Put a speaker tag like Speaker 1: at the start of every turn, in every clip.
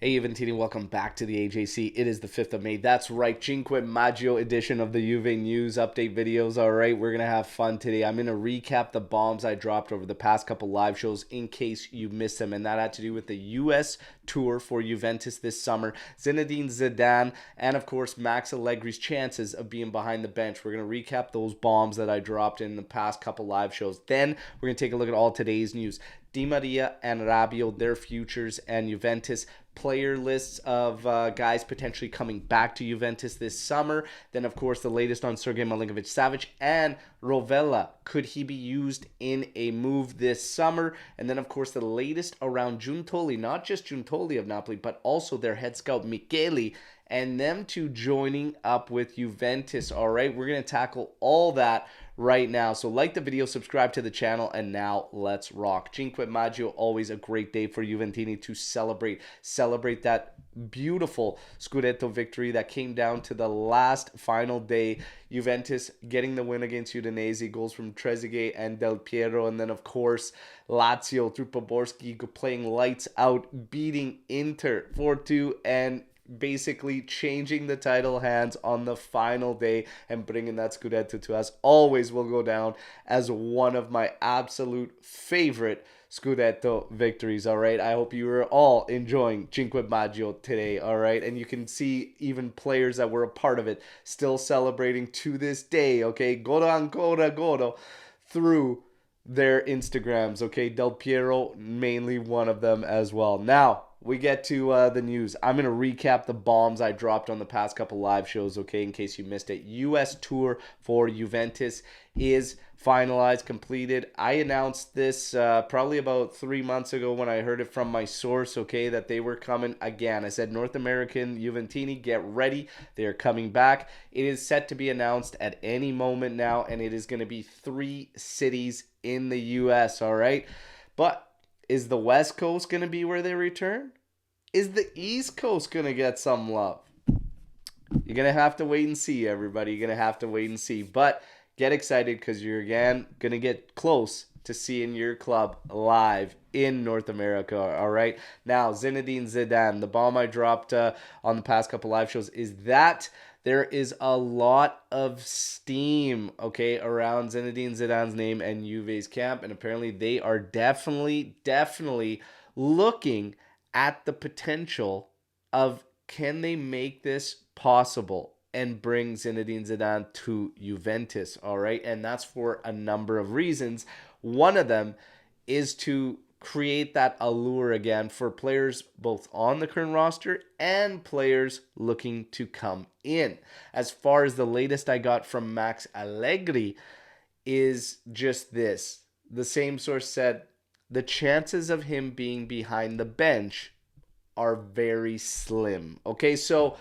Speaker 1: Hey Juventini, welcome back to the AJC. It is the 5th of May. That's right, Cinque Maggio edition of the Juve news update videos. All right, we're going to have fun today. I'm going to recap the bombs I dropped over the past couple live shows in case you missed them. And that had to do with the U.S. tour for Juventus this summer, Zinedine Zidane, and of course, Max Allegri's chances of being behind the bench. We're going to recap those bombs that I dropped in the past couple live shows. Then we're going to take a look at all today's news. Di Maria and Rabiot, their futures, and Juventus player lists of guys potentially coming back to Juventus this summer. Then, of course, the latest on Sergej Milinkovic-Savic and Rovella. Could he be used in a move this summer? And then, of course, the latest around Giuntoli, not just Giuntoli of Napoli, but also their head scout Michele, and them two joining up with Juventus. All right, we're going to tackle all that right now. So like the video, subscribe to the channel, and now let's rock. Cinque Maggio, always a great day for Juventini to celebrate that beautiful Scudetto victory that came down to the last final day. Juventus getting the win against Udinese, goals from Trezeguet and Del Piero, and then of course Lazio through Poborski playing lights out, beating Inter 4-2, and basically changing the title hands on the final day and bringing that Scudetto to us. Always will go down as one of my absolute favorite Scudetto victories. All right, I hope you are all enjoying Cinque Maggio today. All right, and you can see even players that were a part of it still celebrating to this day. Okay, godo ancora godo through their Instagrams. Okay, Del Piero mainly one of them as well. Now we get to the news. I'm going to recap the bombs I dropped on the past couple live shows, okay, in case you missed it. U.S. tour for Juventus is finalized, completed. I announced this probably about 3 months ago when I heard it from my source, okay, that they were coming again. I said, North American Juventini, get ready. They are coming back. It is set to be announced at any moment now, and it is going to be 3 cities in the U.S., all right? But is the West Coast going to be where they return? Is the East Coast going to get some love? You're going to have to wait and see, everybody. You're going to have to wait and see. But get excited because you're, again, going to get close to seeing your club live in North America, all right? Now, Zinedine Zidane, the bomb I dropped on the past couple live shows is that there is a lot of steam, okay, around Zinedine Zidane's name and Juve's camp, and apparently they are definitely looking at the potential of can they make this possible and bring Zinedine Zidane to Juventus, all right? And that's for a number of reasons. One of them is to create that allure again for players both on the current roster and players looking to come in. As far as the latest I got from Max Allegri is just this. The same source said the chances of him being behind the bench are very slim. Okay, so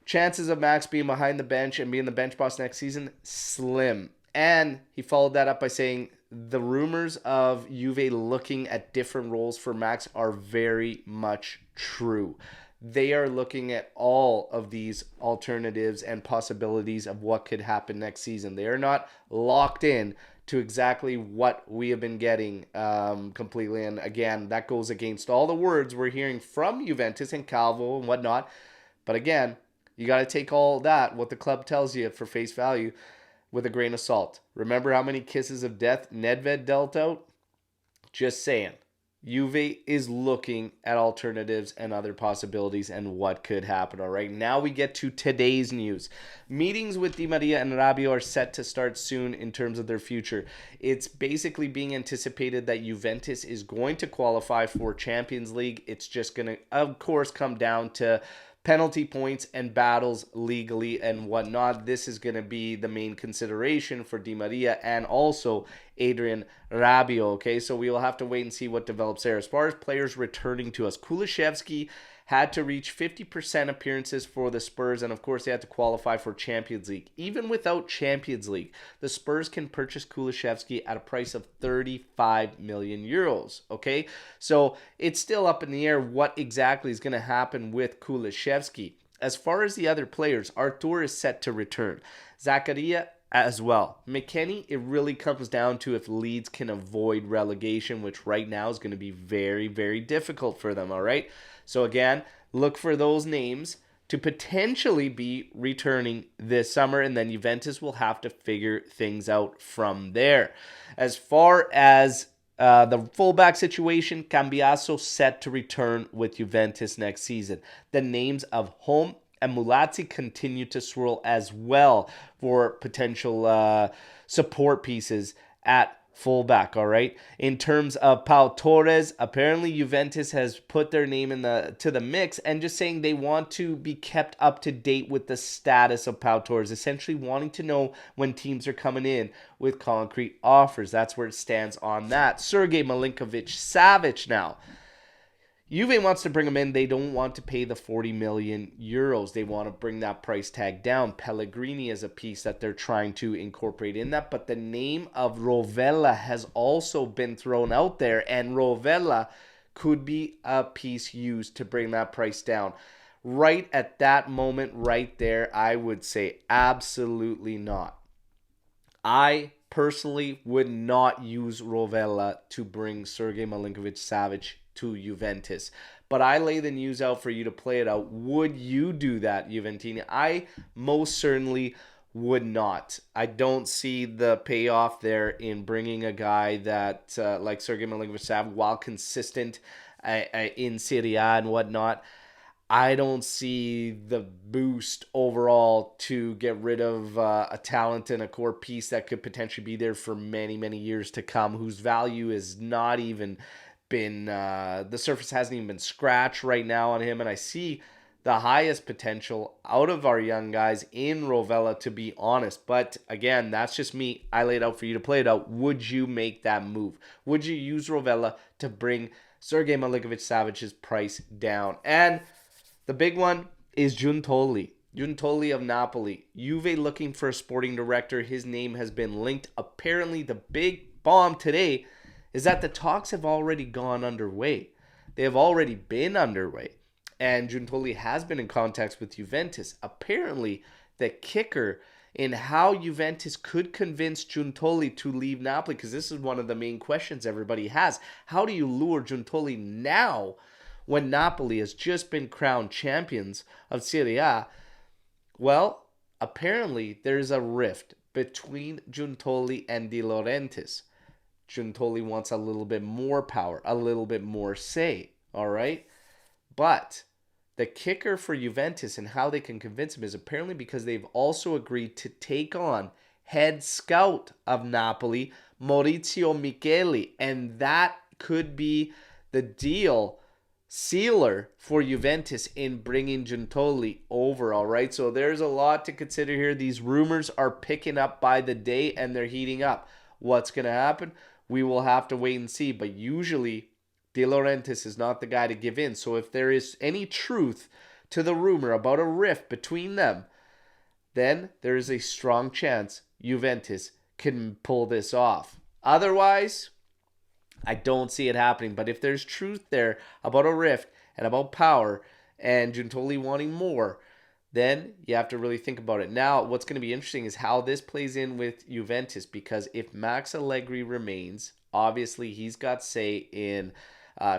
Speaker 1: chances of Max being behind the bench and being the bench boss next season, slim. And he followed that up by saying the rumors of Juve looking at different roles for Max are very much true. They are looking at all of these alternatives and possibilities of what could happen next season. They are not locked in to exactly what we have been getting completely. And again, that goes against all the words we're hearing from Juventus and Calvo and whatnot. But again, you got to take all that, what the club tells you, for face value with a grain of salt. Remember how many kisses of death Nedved dealt out? Just saying. Juve is looking at alternatives and other possibilities and what could happen. All right, now we get to today's news. Meetings with Di Maria and Rabiot are set to start soon in terms of their future. It's basically being anticipated that Juventus is going to qualify for Champions League. It's just going to, of course, come down to penalty points and battles legally and whatnot. This is going to be the main consideration for Di Maria and also Adrian Rabiot. Okay, so we will have to wait and see what develops there. As far as players returning to us, Kulusevski had to reach 50% appearances for the Spurs, and of course they had to qualify for Champions League. Even without Champions League, the Spurs can purchase Kulusevski at a price of 35 million euros, okay? So it's still up in the air what exactly is going to happen with Kulusevski. As far as the other players, Artur is set to return. Zakaria as well. McKennie, it really comes down to if Leeds can avoid relegation, which right now is going to be very, very difficult for them, all right? So again, Look for those names to potentially be returning this summer, and then Juventus will have to figure things out from there. As far as the fullback situation, Cambiaso set to return with Juventus next season. The names of Home and Mulazzi continue to swirl as well for potential support pieces at fullback, all right? In terms of Pau Torres, apparently Juventus has put their name to the mix and just saying they want to be kept up to date with the status of Pau Torres, essentially wanting to know when teams are coming in with concrete offers. That's where it stands on that. Sergei Milinkovic-Savic now. Juve wants to bring him in. They don't want to pay the 40 million euros. They want to bring that price tag down. Pellegrini is a piece that they're trying to incorporate in that. But the name of Rovella has also been thrown out there. And Rovella could be a piece used to bring that price down. Right at that moment, right there, I would say absolutely not. I personally would not use Rovella to bring Sergei Milinkovic-Savic to Juventus. But I lay the news out for you to play it out. Would you do that, Juventini? I most certainly would not. I don't see the payoff there in bringing a guy that like Sergei Milinkovic-Savic, while consistent in Serie A and whatnot. I don't see the boost overall to get rid of a talent and a core piece that could potentially be there for many, many years to come, whose value is not even been, the surface hasn't even been scratched right now on him. And I see the highest potential out of our young guys in Rovella, to be honest. But again, that's just me. I laid out for you to play it out. Would you make that move? Would you use Rovella to bring Sergei Milinkovic-Savic's price down? And the big one is Giuntoli. Giuntoli of Napoli. Juve looking for a sporting director. His name has been linked. Apparently, the big bomb today is that the talks have already gone underway. They have already been underway. And Giuntoli has been in contact with Juventus. Apparently, the kicker in how Juventus could convince Giuntoli to leave Napoli, because this is one of the main questions everybody has. How do you lure Giuntoli now when Napoli has just been crowned champions of Serie A? Well, apparently there's a rift between Giuntoli and De Laurentiis. Giuntoli wants a little bit more power, a little bit more say, all right? But the kicker for Juventus and how they can convince him is apparently because they've also agreed to take on head scout of Napoli, Maurizio Micheli, and that could be the deal sealer for Juventus in bringing Giuntoli over, all right? So there's a lot to consider here. These rumors are picking up by the day and they're heating up. What's going to happen? We will have to wait and see, but usually De Laurentiis is not the guy to give in. So if there is any truth to the rumor about a rift between them, then there is a strong chance Juventus can pull this off. Otherwise, I don't see it happening. But if there's truth there about a rift and about power and Giuntoli wanting more, then you have to really think about it. Now, what's going to be interesting is how this plays in with Juventus, because if Max Allegri remains, obviously he's got say in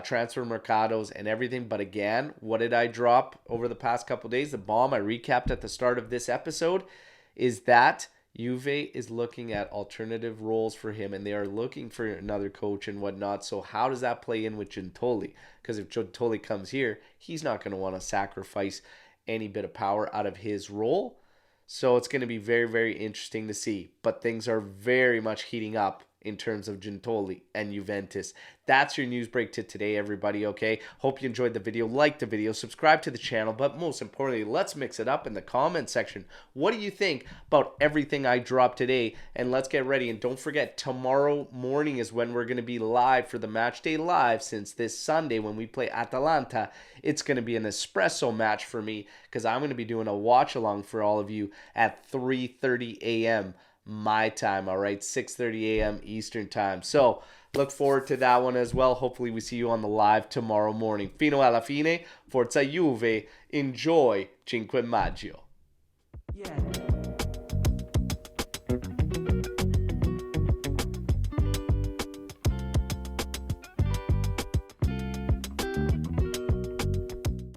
Speaker 1: transfer mercados and everything. But again, what did I drop over the past couple of days? The bomb I recapped at the start of this episode is that Juve is looking at alternative roles for him, and they are looking for another coach and whatnot. So how does that play in with Giuntoli? Because if Giuntoli comes here, he's not going to want to sacrifice any bit of power out of his role. So it's going to be very, very interesting to see. But things are very much heating up in terms of Giuntoli and Juventus. That's your news break to today, everybody, okay? Hope you enjoyed the video. Like the video. Subscribe to the channel. But most importantly, let's mix it up in the comment section. What do you think about everything I dropped today? And let's get ready. And don't forget, tomorrow morning is when we're going to be live for the Match Day Live, since this Sunday when we play Atalanta, it's going to be an espresso match for me, because I'm going to be doing a watch-along for all of you at 3:30 a.m. my time, all right? 6:30 a.m. Eastern time. So look forward to that one as well. Hopefully we see you on the live tomorrow morning. Fino alla fine, Forza Juve, enjoy Cinque Maggio.
Speaker 2: Yeah.